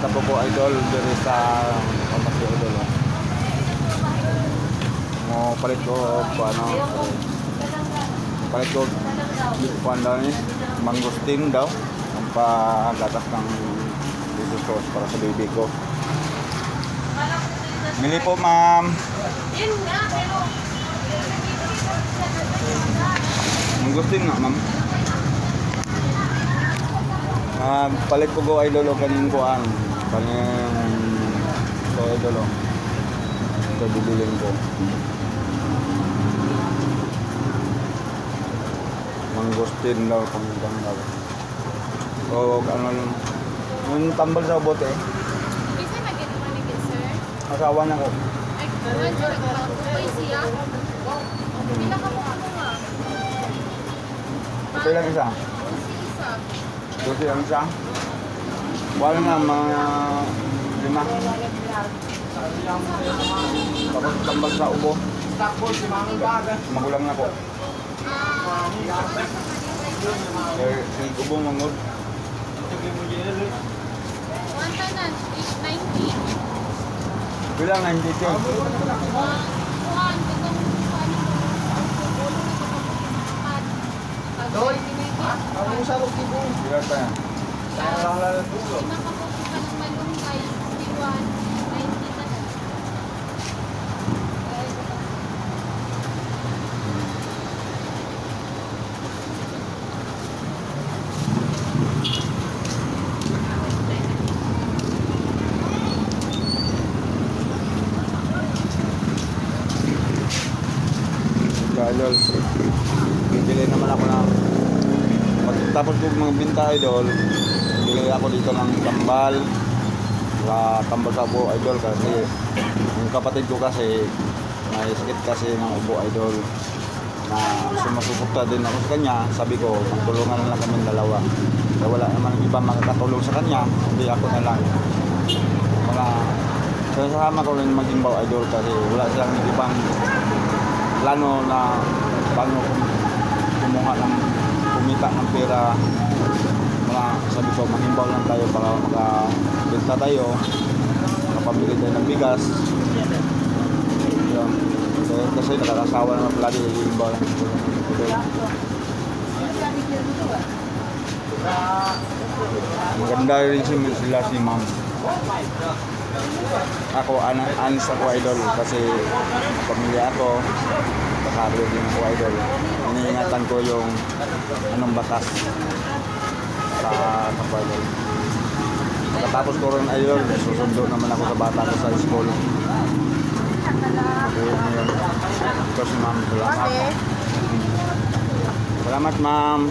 tabo ko idol diri sa pamati idol. Mo palit ko ano, palit ko kuan daw ni mangustin daw ang pagatas ng dito sauce para sa baby ko. Mili po ma'am. Mangustin nga ma'am. Palit ko go idol kanin ko ang kanin ko idol. Ito bibilin ko. Mangustin daw panggang daw. O ano yung tambal sa bote. Isa na gito manigin, sir. Asawa na ko. Ay, nandiyo nagpapapay siya. Pila ka mo nga. Ito lang isa. Isa. Ito lang isa. Wala na mga lima. Tapos tambal sa ubo. Magulang na po. Yung ubo mangod. One tanan, 890. Bilang 92. Kuhan, itong kuhan mo. Doy, Bilang pa yan. Nakapokus ka ng malunggay, 61, 90 na lang. Idol, bibili naman ako ng tapos ko magbinta idol, bibili ako dito ng tambal tambal sa ubo idol kasi yung kapatid ko kasi may sakit kasi ng ubo idol na sumusuporta din ako sa kanya. Sabi ko magtulungan na lang kami dalawa kaya wala naman iba makakatulong sa kanya, hindi ako na lang sasama ko rin maging baw idol kasi wala silang ibang plano na paano kumita ng pera. Sabi ko magimbaw lang tayo para makabenta tayo, makapamili tayo ng bigas. Yun. Kasi nakakasawa naman palagi magimbaw lang. Maganda rin sila si ma'am. Ako, anis ako idol kasi pamilya ako, kasali din ako idol. Iniingatan ko yung anong batas sa idol. Pagkatapos ko rin idol, susundo naman ako sa bata ko sa school. Okay, ngayon. Ito si ma'am, salamat. Salamat ma'am.